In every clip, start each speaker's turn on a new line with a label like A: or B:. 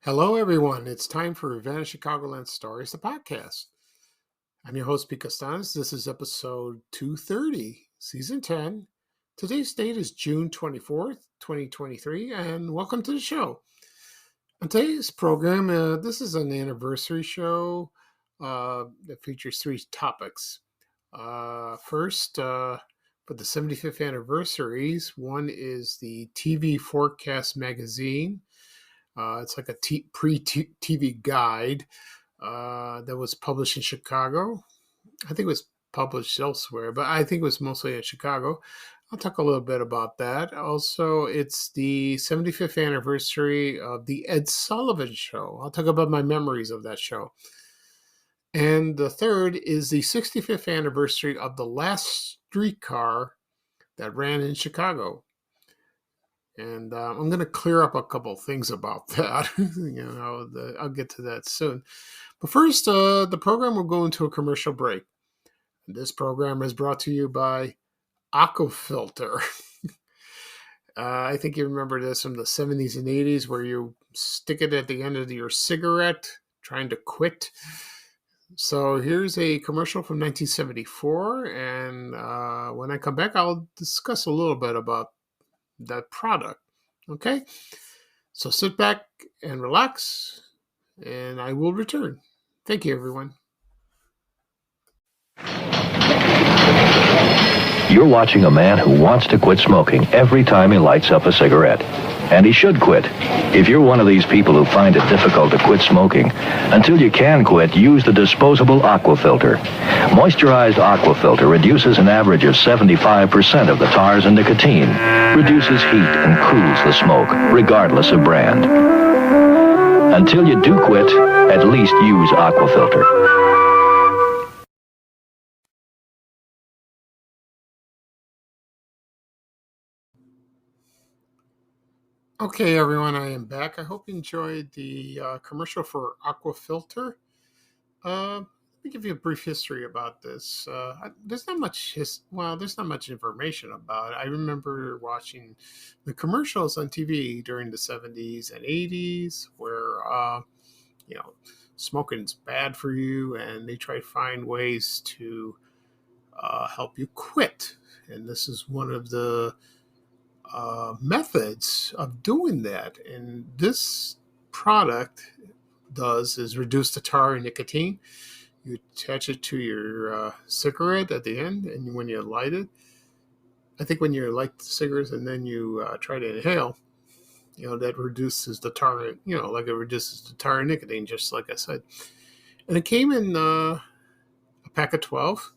A: Hello, everyone. It's time for Revenge Chicagoland Stories, the podcast. I'm your host, Pete Costanis. This is episode 230, season 10. Today's date is June 24th, 2023, and welcome to the show. On today's program, this is an anniversary show that features three topics. First, for the 75th anniversaries, one is the TV Forecast magazine. It's like a pre-TV guide that was published in Chicago. I think it was published elsewhere, but I think it was mostly in Chicago. I'll talk a little bit about that. Also, it's the 75th anniversary of the Ed Sullivan Show. I'll talk about my memories of that show. And the third is the 65th anniversary of the last streetcar that ran in Chicago. And I'm going to clear up a couple things about that. I'll get to that soon. But first, the program will go into a commercial break. This program is brought to you by Aquafilter. I think you remember this from the 70s and 80s where you stick it at the end of your cigarette trying to quit. So here's a commercial from 1974. And when I come back, I'll discuss a little bit about that product. Okay, so sit back and relax, and I will return. Thank you, everyone.
B: You're watching a man who wants to quit smoking every time he lights up a cigarette. And he should quit. If you're one of these people who find it difficult to quit smoking, until you can quit, use the disposable Aquafilter. Moisturized Aquafilter reduces an average of 75% of the tars and nicotine, reduces heat and cools the smoke, regardless of brand. Until you do quit, at least use Aquafilter.
A: Okay, everyone, I am back. I hope you enjoyed the commercial for Aquafilter. Let me give you a brief history about this. There's not much there's not much information about it. I remember watching the commercials on TV during the 70s and 80s where, smoking's bad for you, and they try to find ways to help you quit. And this is one of the methods of doing that. And this product does is reduce the tar and nicotine. You attach it to your cigarette at the end, and when you light it, I think when you light the cigarettes and then you try to inhale, that reduces the tar, like it reduces the tar and nicotine, just like I said. And it came in a pack of 12.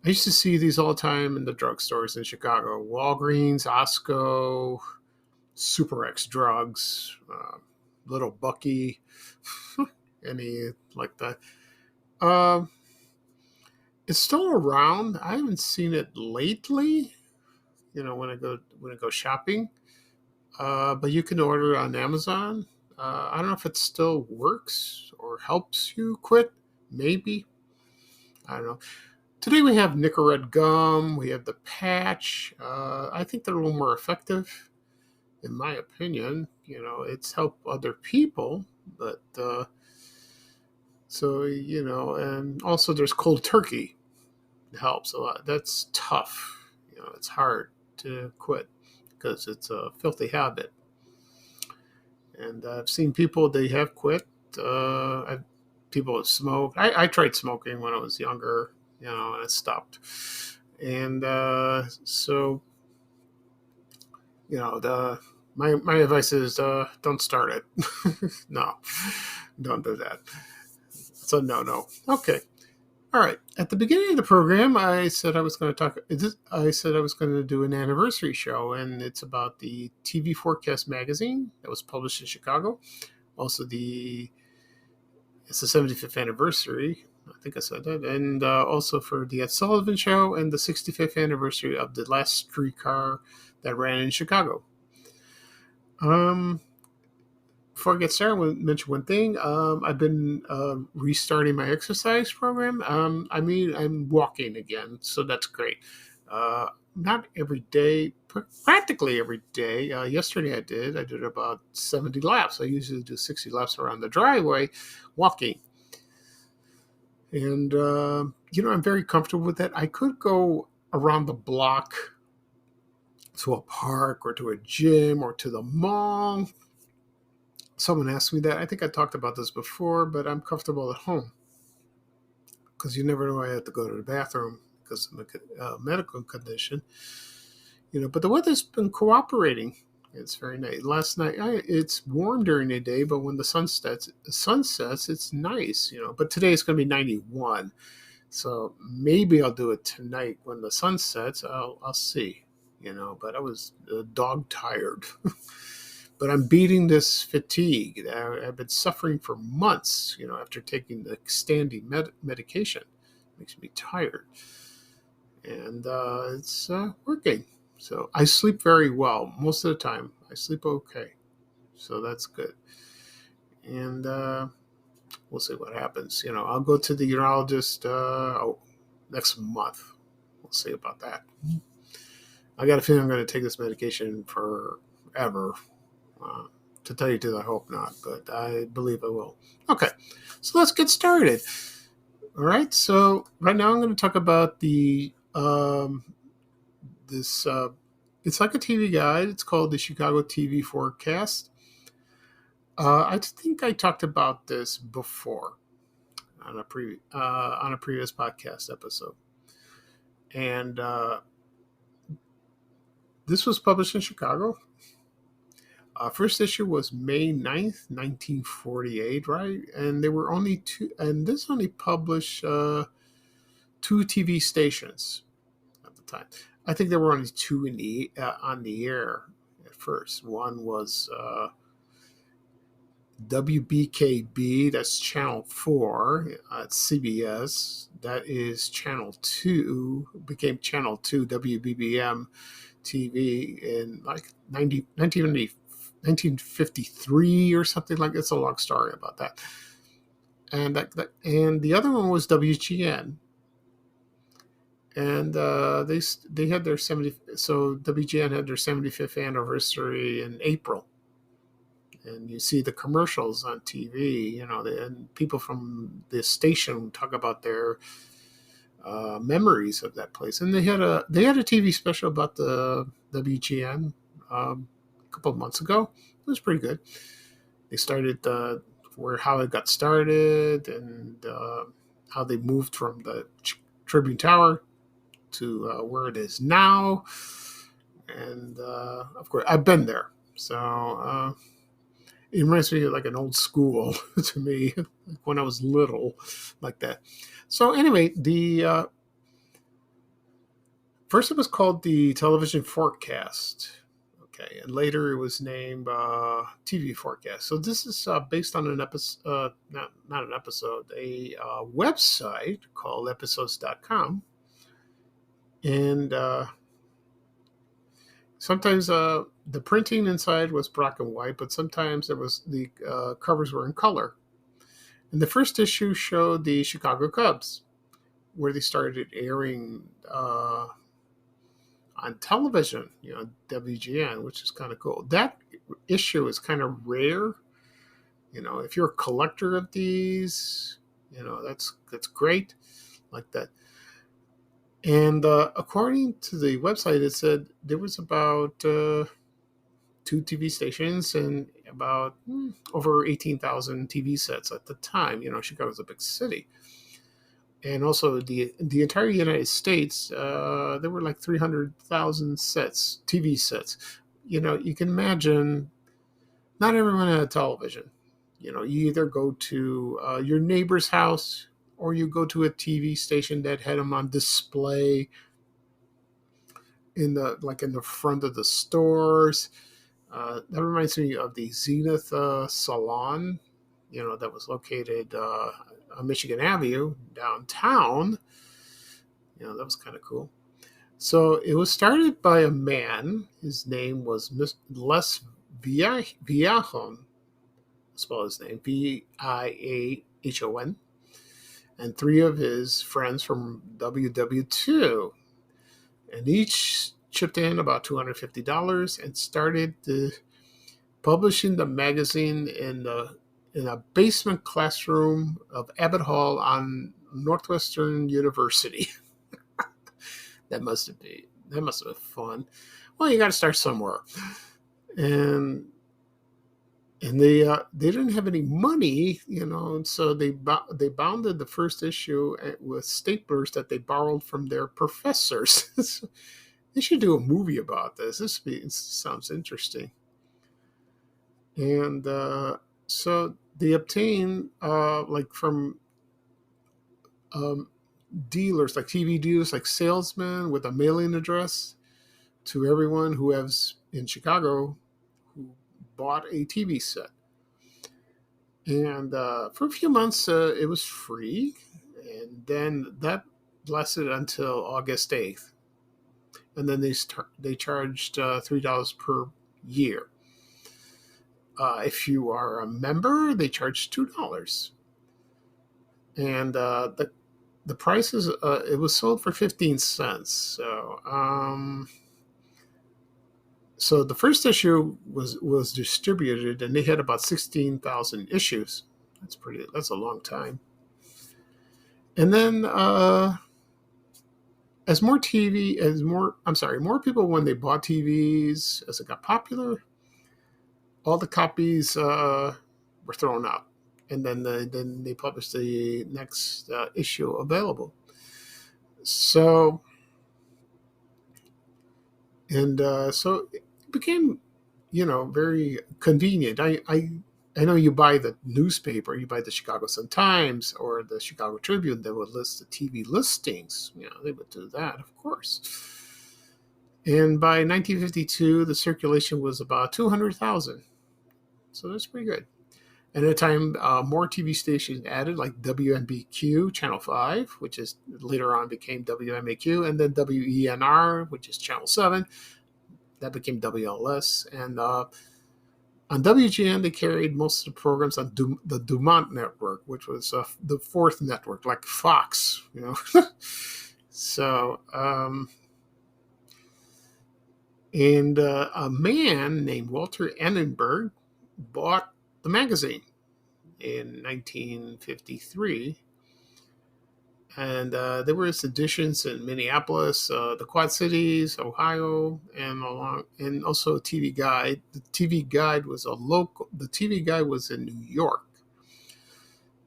A: I used to see these all the time in the drugstores in Chicago. Walgreens, Osco, Super X Drugs, Little Bucky, any like that. It's still around. I haven't seen it lately, when I go shopping. But you can order it on Amazon. I don't know if it still works or helps you quit. Maybe. I don't know. Today we have Nicorette gum. We have the patch. I think they're a little more effective, in my opinion. It's helped other people, but and also there's cold turkey. It helps a lot. That's tough. It's hard to quit because it's a filthy habit. And I've seen people, they have quit. People have smoked. I tried smoking when I was younger. And I stopped. And so, my advice is don't start it. No, don't do that. So no. Okay. All right. At the beginning of the program, I said I was going to talk. I said I was going to do an anniversary show, and it's about the TV Forecast magazine that was published in Chicago. Also, it's the 75th anniversary. I think I said that, and also for the Ed Sullivan Show and the 65th anniversary of the last streetcar that ran in Chicago. Before I get started, I want to mention one thing. I've been restarting my exercise program. I'm walking again, so that's great. Not every day, practically every day. Yesterday I did about 70 laps. I usually do 60 laps around the driveway walking. And, I'm very comfortable with that. I could go around the block to a park or to a gym or to the mall. Someone asked me that. I think I talked about this before, but I'm comfortable at home because you never know I have to go to the bathroom because of a medical condition. But the weather's been cooperating. It's very nice. Last night, it's warm during the day, but when the sun sets, it's nice. But today it's going to be 91, so maybe I'll do it tonight when the sun sets. I'll see. But I was dog tired. But I'm beating this fatigue. I've been suffering for months, after taking the standing medication. It makes me tired. And it's working. So I sleep very well. Most of the time, I sleep okay. So that's good. And we'll see what happens. I'll go to the urologist next month. We'll see about that. I got a feeling I'm going to take this medication forever. To tell you the truth, I hope not, but I believe I will. Okay, so let's get started. All right, so right now I'm going to talk about the it's like a TV guide. It's called the Chicago TV Forecast. I think I talked about this before on a previous podcast episode, and this was published in Chicago. First issue was May 9th, 1948, right? And there were only two, and this only published 2 TV stations at the time. I think there were only 2 on the air at first. One was WBKB, that's Channel 4 at CBS. That is Channel 2, became Channel 2, WBBM TV in like 1953 or something like that. It's a long story about that. And the other one was WGN. And they had their 70. So WGN had their 75th anniversary in April. And you see the commercials on TV. And people from the station talk about their memories of that place. And they had a TV special about the WGN. A couple of months ago. It was pretty good. They started how it got started and how they moved from the Tribune Tower to where it is now. And of course, I've been there, so it reminds me of like an old school to me, like when I was little, like that. So anyway, the first it was called the Television Forecast. Okay, and later it was named TV Forecast. So this is based on an episode, not an episode, a website called episodes.com. And sometimes the printing inside was black and white, but sometimes the covers were in color. And the first issue showed the Chicago Cubs, where they started airing on television, WGN, which is kind of cool. That issue is kind of rare. If you're a collector of these, that's great, like that. And according to the website, it said there was about 2 TV stations and about over 18,000 TV sets at the time. Chicago's a big city. And also the entire United States, there were like 300,000 TV sets. You can imagine not everyone had a television. You either go to your neighbor's house or you go to a TV station that had them on display in the front of the stores. That reminds me of the Zenith Salon, that was located on Michigan Avenue downtown. That was kind of cool. So it was started by a man. His name was Les Viahon. Spell his name Viahon, and three of his friends from WW2, and each chipped in about $250 and started publishing the magazine in a basement classroom of Abbott Hall on Northwestern University. That must have been fun. Well, you got to start somewhere, and they didn't have any money, and so they bounded the first issue with staplers that they borrowed from their professors. So they should do a movie about this. This sounds interesting. And so they obtain from dealers, like TV dealers, like salesmen with a mailing address to everyone who has in Chicago who bought a TV set. And for a few months, it was free. And then that lasted until August 8th. And then they charged $3 per year. If you are a member, they charge $2. And the price is it was sold for 15 cents. So the first issue was distributed, and they had about 16,000 issues. That's a long time. And then more people, when they bought TVs, as it got popular, all the copies were thrown out, and then they published the next issue available. So it became, very convenient. I know you buy the newspaper, you buy the Chicago Sun-Times or the Chicago Tribune, they would list the TV listings. They would do that, of course. And by 1952, the circulation was about 200,000. So that's pretty good. And at the time, more TV stations added, like WNBQ, Channel 5, which is later on became WMAQ, and then WENR, which is Channel 7. That became WLS. And on WGN, they carried most of the programs on the Dumont network, which was the fourth network, like Fox, So, and a man named Walter Annenberg bought the magazine in 1953. And there were editions in Minneapolis, the Quad Cities, Ohio, and also a TV Guide. The TV Guide was in New York,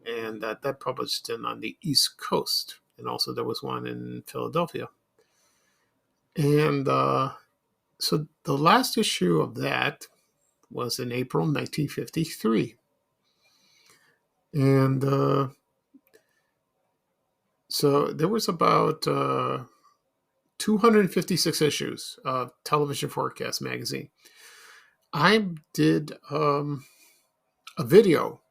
A: and that published on the East Coast, and also there was one in Philadelphia. And so the last issue of that was in April 1953, and so there was about 256 issues of Television Forecast magazine. I did a video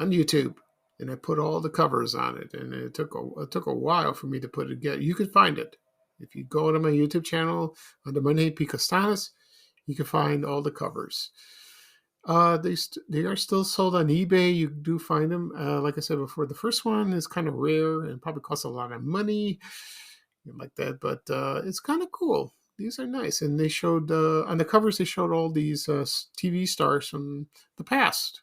A: on YouTube, and I put all the covers on it, and it took a while for me to put it together. You can find it if you go to my YouTube channel under my name, P. Costanis. You can find all the covers. They are still sold on eBay. You do find them. Like I said before, the first one is kind of rare and probably costs a lot of money, like that. But it's kind of cool. These are nice, and they showed on the covers. They showed all these TV stars from the past.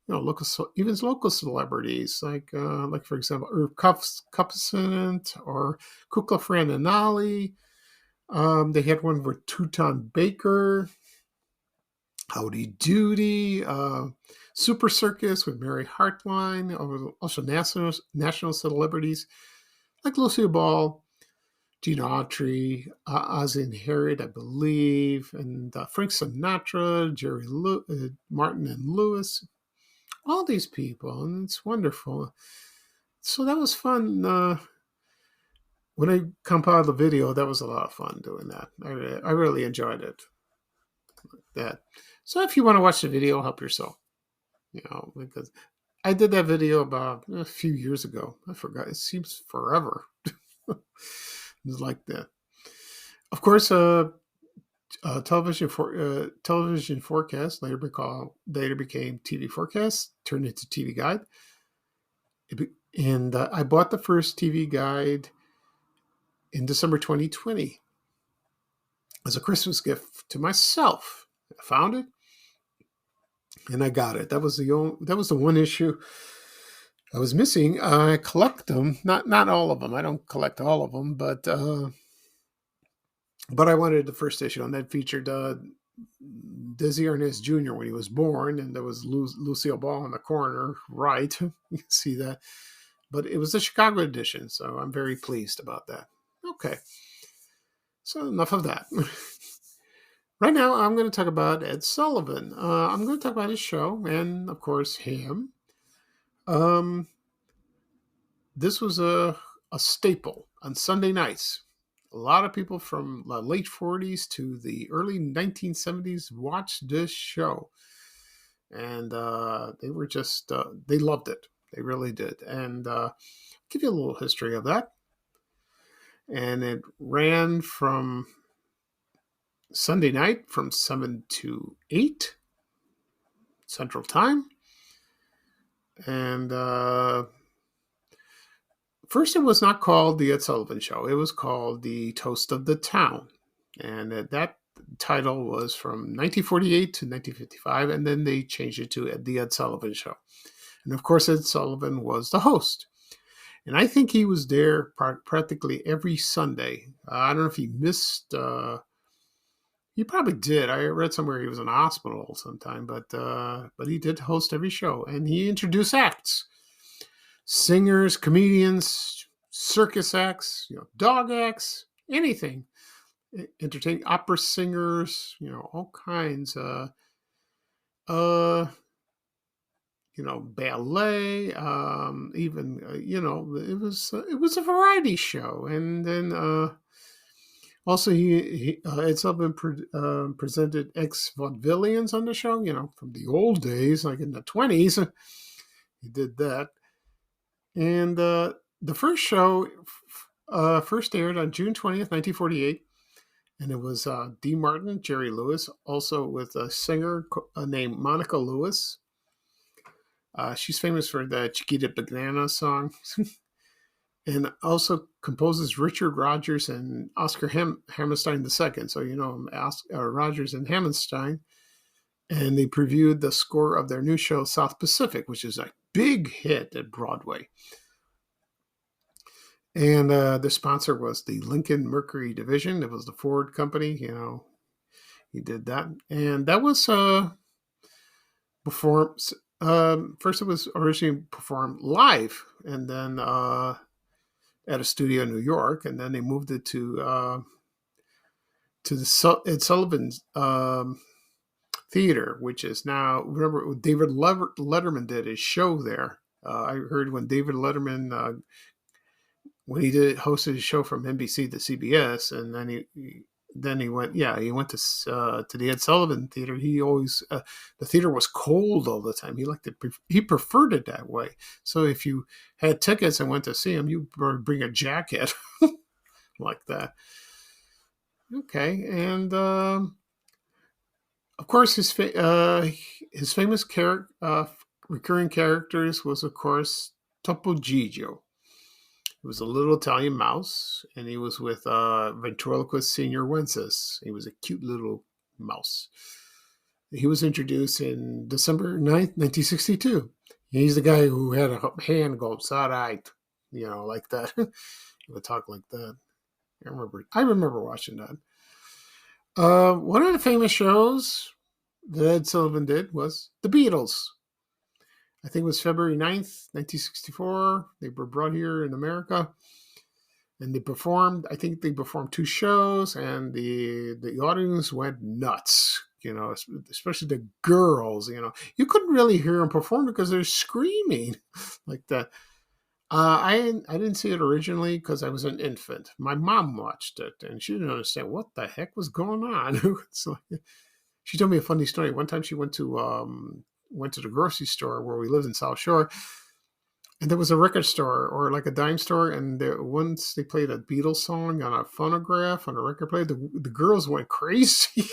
A: Even local celebrities, like for example, Irv Kupsant or Kukla Fran Anali. They had one with Tutan Baker, Howdy Doody, Super Circus with Mary Hartline, also national celebrities like Lucille Ball, Gene Autry, Ozzie and Harriet, I believe, and Frank Sinatra, Martin and Lewis, all these people, and it's wonderful. So that was fun. When I compiled the video, that was a lot of fun doing that. I really enjoyed it. That. So if you want to watch the video, help yourself. Because I did that video about a few years ago. I forgot. It seems forever. It's like that. Of course, television forecast later became TV forecast, turned into TV guide. And I bought the first TV guide in December 2020 as a Christmas gift to myself. I found it and I got it. That was the one issue I was missing. I collect them, not all of them. I don't collect all of them, but I wanted the first issue, and that featured Desi Arnaz Jr. when he was born, and there was Lucille Ball in the corner, right? You can see that. But it was the Chicago edition, so I'm very pleased about that. Okay. So enough of that. Right now, I'm going to talk about Ed Sullivan. I'm going to talk about his show, and of course, him. This was a staple on Sunday nights. A lot of people from the late 40s to the early 1970s watched this show. And they were just, they loved it. They really did. And give you a little history of that. And it ran from Sunday night from 7 to 8 Central Time. And first, it was not called the Ed Sullivan Show. It was called the Toast of the Town. And that title was from 1948 to 1955. And then they changed it to the Ed Sullivan Show. And of course, Ed Sullivan was the host. And I think he was there practically every Sunday. I don't know if he missed. He probably did. I read somewhere he was in a hospital sometime, but he did host every show, and he introduced acts, singers, comedians, circus acts, dog acts, anything, entertaining opera singers, all kinds. Ballet, even it was a variety show, and then also Ed Sullivan presented ex-vaudevillians on the show, from the old days, like in the 20s. He did that, and the first show first aired on June 20th, 1948, and it was Dee Martin, Jerry Lewis, also with a singer named Monica Lewis. She's famous for the Chiquita Banana song. And also composes Richard Rodgers and Oscar Hammerstein II. So, Rodgers and Hammerstein. And they previewed the score of their new show, South Pacific, which is a big hit at Broadway. And the sponsor was the Lincoln Mercury Division. It was the Ford company, he did that. And that was performed. First, it was originally performed live, and then at a studio in New York, and then they moved it to the Ed Sullivan Theater, which is now, remember, David Letterman did his show there. I heard when David Letterman, when he hosted his show from NBC to CBS, and then he went to the Ed Sullivan Theater. He always, the theater was cold all the time. He preferred it that way. So if you had tickets and went to see him, you bring a jacket like that. Okay. And, of course, his famous recurring characters was, of course, Topo Gigio. He was a little Italian mouse, and he was with ventriloquist Senior Wences. He was a cute little mouse. He was introduced in December 9th, 1962. He's the guy who had a hand go side-eyed, like that. He would talk like that. I remember watching that. One of the famous shows that Ed Sullivan did was The Beatles. I think it was February 9th, 1964. They were brought here in America, and they performed. I think they performed 2 shows, and the audience went nuts. Especially the girls. You couldn't really hear them perform because they're screaming like that. I didn't see it originally because I was an infant. My mom watched it, and she didn't understand what the heck was going on. So she told me a funny story. One time she went to the grocery store where we lived in South Shore, and there was a record store or like a dime store, and once they played a Beatles song on a phonograph on a record player, the girls went crazy.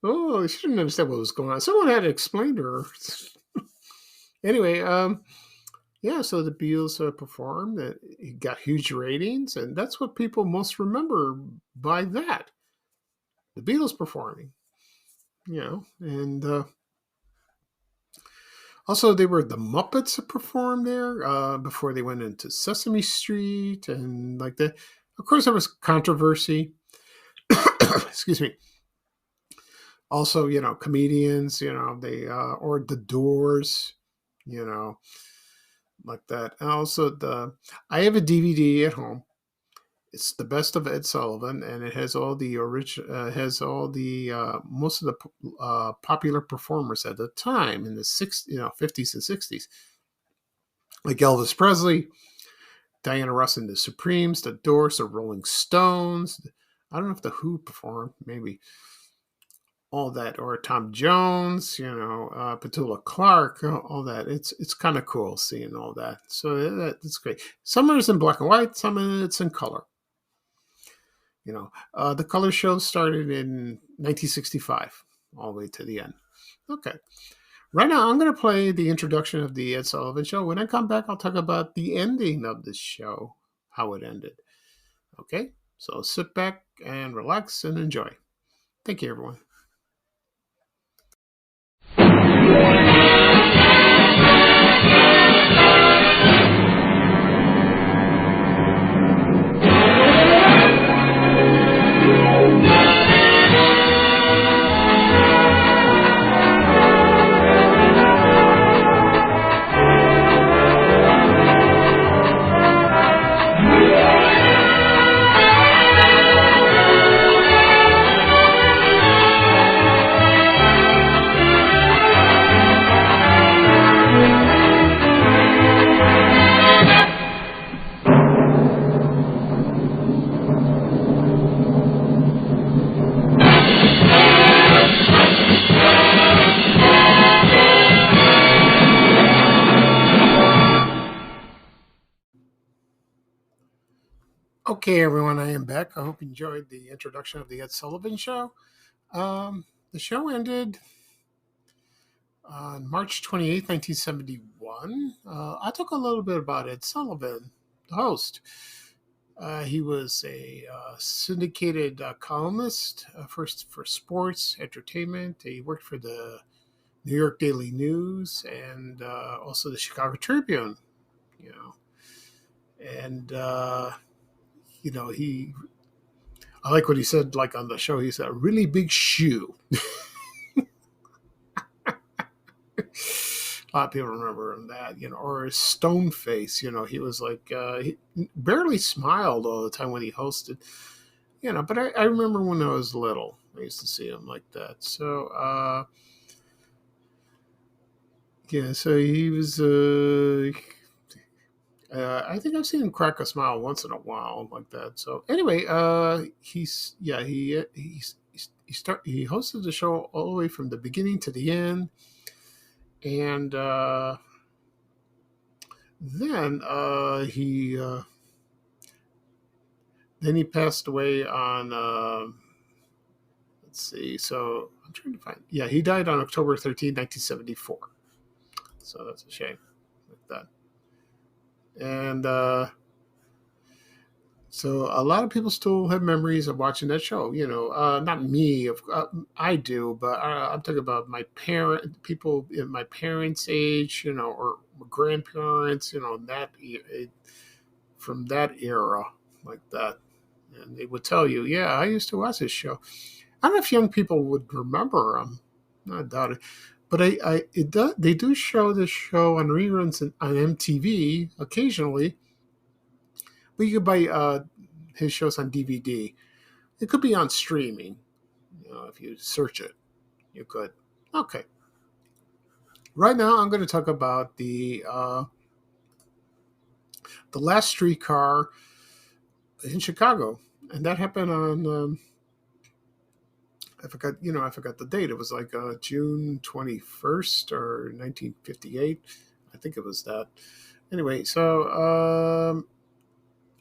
A: Oh, she didn't understand what was going on. Someone had to explain to her. Anyway, yeah, so the Beatles performed. It got huge ratings, and that's what people most remember by that. The Beatles performing, and also they were the Muppets that performed there before they went into Sesame Street and like that. Of course, there was controversy. Excuse me. Also, comedians, they or the Doors, you know, like that. And also I have a DVD at home. It's the best of Ed Sullivan, and it has all the most of the popular performers at the time in the 50s and 60s, like Elvis Presley, Diana Ross and the Supremes, the Doors, the Rolling Stones. I don't know if the Who performed, maybe all that, or Tom Jones, Petula Clark, all that. It's kind of cool seeing all that. So that's great. Some of it's in black and white, some of it's in color. The color show started in 1965, all the way to the end. Okay. Right now, I'm going to play the introduction of the Ed Sullivan Show. When I come back, I'll talk about the ending of the show, how it ended. Okay? So sit back and relax and enjoy. Thank you, everyone. Okay, everyone, I am back. I hope you enjoyed the introduction of the Ed Sullivan Show. The show ended on March 28th, 1971. I talk a little bit about Ed Sullivan, the host. He was a syndicated columnist first for sports, entertainment. He worked for the New York Daily News and also the Chicago Tribune, and I like what he said, like on the show, he said, a really big shoe. A lot of people remember him that, or his stone face, he was like, he barely smiled all the time when he hosted, but I remember when I was little, I used to see him like that. So, so he was, I think I've seen him crack a smile once in a while like that. So anyway, he hosted the show all the way from the beginning to the end, and then he passed away on let's see. So I'm trying to find. Yeah, he died on October 13, 1974. So that's a shame like that. And so a lot of people still have memories of watching that show. Not me, I do, but I'm talking about my people in my parents' age, or grandparents, from that era, like that, and they would tell you, "Yeah, I used to watch this show." I don't know if young people would remember them. I doubt it. But they do show this show on reruns on MTV occasionally. But you could buy his shows on DVD. It could be on streaming. If you search it, you could. Okay. Right now, I'm going to talk about the last streetcar in Chicago, and that happened on I forgot the date. It was like June 21st or 1958. I think it was that. Anyway, so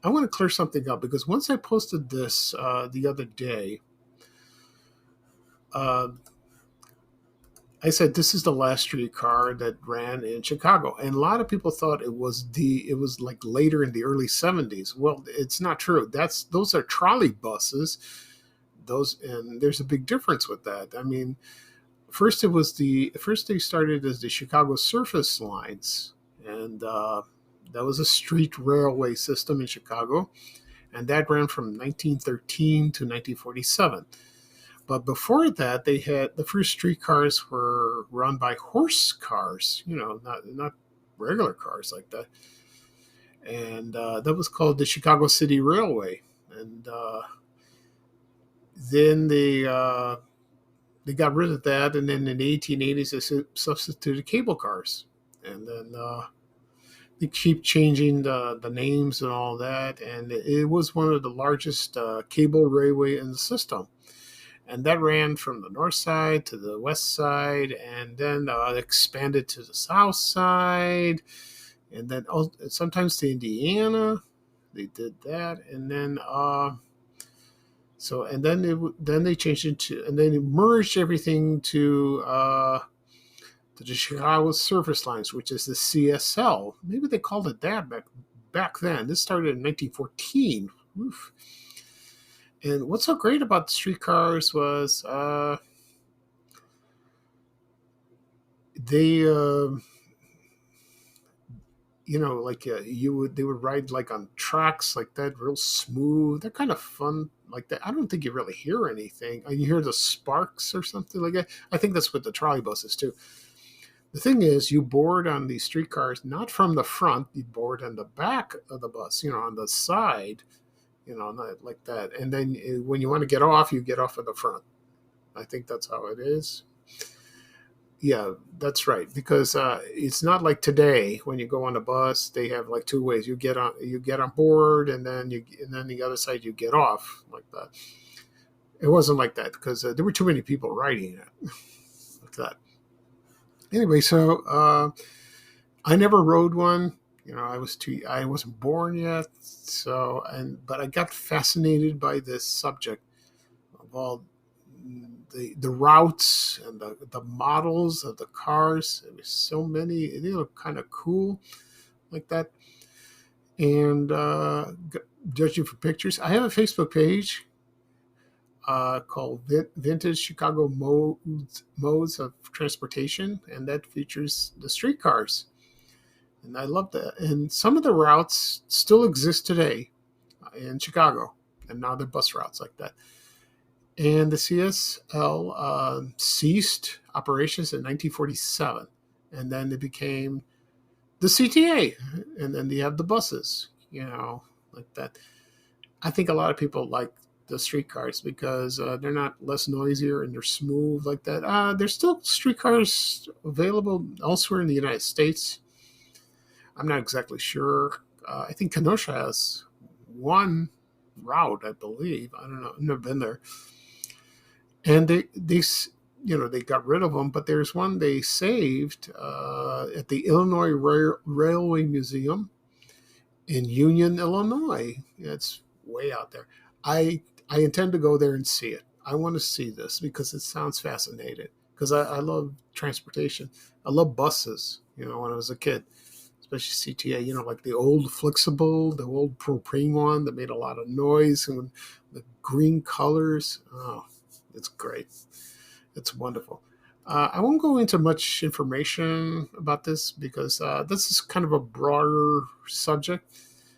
A: I want to clear something up because once I posted this the other day, uh, I said this is the last streetcar that ran in Chicago, and a lot of people thought it was like later in the early 70s. Well, it's not true. Those are trolley buses. Those and there's a big difference with that. I mean, first they started as the Chicago Surface Lines, and that was a street railway system in Chicago, and that ran from 1913 to 1947. But before that, they had the first streetcars were run by horse cars, not regular cars like that, and that was called the Chicago City Railway. And then they got rid of that, and then in the 1880s they substituted cable cars, and then they keep changing the names and all that, and it was one of the largest cable railway in the system. And that ran from the north side to the west side, and then expanded to the south side, and then sometimes to Indiana. They did that, and then then they changed it to, and then it merged everything to the Chicago Surface Lines, which is the CSL. Maybe they called it that back then. This started in 1914. Oof. And what's so great about the streetcars was they, they would ride like on tracks like that, real smooth. They're kind of fun like that. I don't think you really hear anything. You hear the sparks or something like that. I think that's with the trolley buses too. The thing is, you board on these streetcars not from the front. You board on the back of the bus, on the side. Not like that. And then when you want to get off, you get off at the front. I think that's how it is. Yeah, that's right. Because it's not like today when you go on a bus, they have like two ways. You get on board, and then the other side you get off like that. It wasn't like that because there were too many people riding it like that. Anyway, so I never rode one. I wasn't born yet. But I got fascinated by this subject of all the routes and the models of the cars. There were so many. They look kind of cool like that. And judging from pictures, I have a Facebook page called Vintage Chicago Modes of Transportation, and that features the streetcars. And I love that. And some of the routes still exist today in Chicago, and now they're bus routes like that. And the CSL ceased operations in 1947, and then it became the CTA, and then they have the buses, like that. I think a lot of people like the streetcars because they're not less noisier and they're smooth like that. There's still streetcars available elsewhere in the United States. I'm not exactly sure. I think Kenosha has one route, I believe. I don't know. I've never been there. And they got rid of them, but there's one they saved at the Illinois Railway Museum in Union, Illinois. It's way out there. I intend to go there and see it. I want to see this because it sounds fascinating. Because I love transportation. I love buses. When I was a kid. Especially CTA, like the old flexible, the old propane one that made a lot of noise, and the green colors. Oh, it's great. It's wonderful. I won't go into much information about this because this is kind of a broader subject.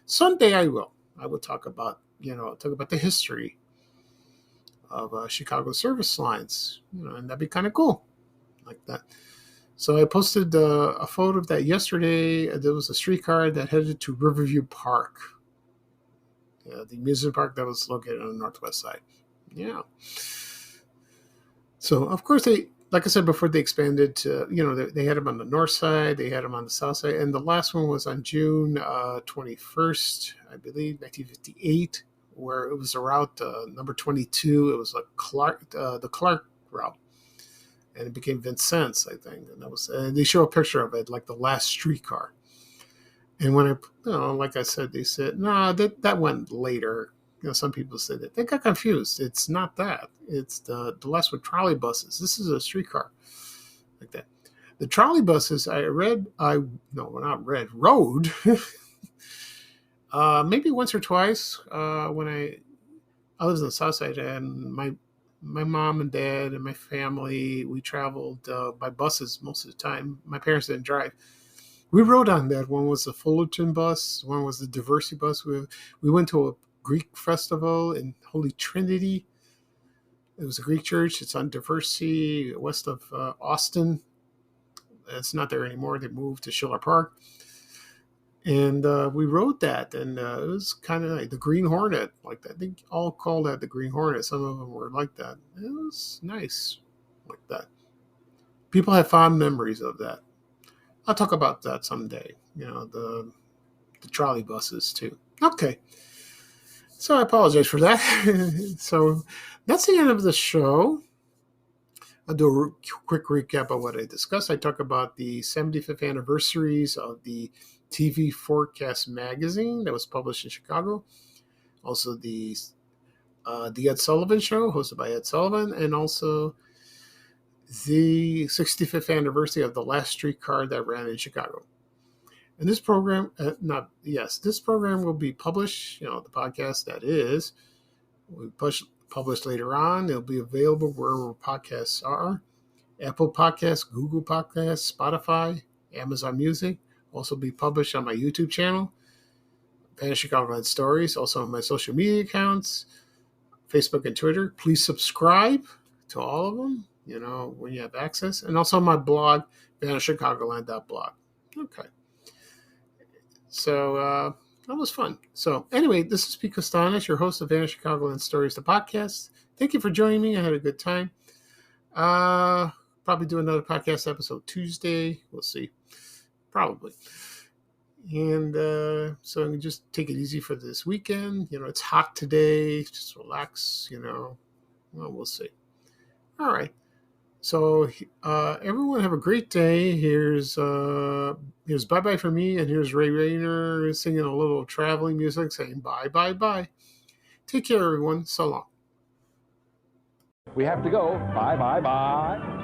A: Someday I will. I will talk about the history of Chicago Service Lines, and that'd be kind of cool, like that. So I posted a photo of that yesterday. There was a streetcar that headed to Riverview Park, the amusement park that was located on the northwest side. Yeah. So, of course, like I said before, they expanded to, they had them on the north side, they had them on the south side, and the last one was on June 21st, I believe, 1958, where it was a route number 22. It was the Clark route, and it became Vincennes, I think, and they show a picture of it, like the last streetcar. And when like I said, they said, no, that went later. Some people said that they got confused. It's not that. It's the last with trolley buses. This is a streetcar like that. The trolley buses rode maybe once or twice when I lived on the south side, and my mom and dad and my family, we traveled by buses most of the time. My parents didn't drive. We rode on that. One was the Fullerton bus. One was the Diversity bus. We went to a Greek festival in Holy Trinity. It was a Greek church. It's on Diversity, west of Austin. It's not there anymore. They moved to Schiller Park. And we rode that, and it was kind of like the Green Hornet, like that. They all called that the Green Hornet. Some of them were like that. It was nice, like that. People have fond memories of that. I'll talk about that someday. The trolley buses too. Okay. So I apologize for that. So that's the end of the show. I'll do a quick recap of what I discussed. I talk about the 75th anniversaries of the TV Forecast magazine that was published in Chicago. Also the Ed Sullivan Show, hosted by Ed Sullivan, and also the 65th anniversary of the last streetcar that ran in Chicago. And this program, this program will be published, the podcast that is, will be published later on. It'll be available wherever podcasts are. Apple Podcasts, Google Podcasts, Spotify, Amazon Music. Also be published on my YouTube channel, Vanish Chicagoland Stories, also on my social media accounts, Facebook and Twitter. Please subscribe to all of them, when you have access. And also my blog, vanishchicagoland.blog. Okay. So that was fun. So anyway, this is Pete Costanis, your host of Vanish Chicagoland Stories, the podcast. Thank you for joining me. I had a good time. Probably do another podcast episode Tuesday. We'll see. Probably. And so just take it easy for this weekend. It's hot today. Just relax, Well, we'll see. All right. So everyone have a great day. Here's bye-bye for me, and here's Ray Rayner singing a little traveling music saying bye, bye, bye. Take care, everyone. So long.
C: We have to go. Bye, bye, bye.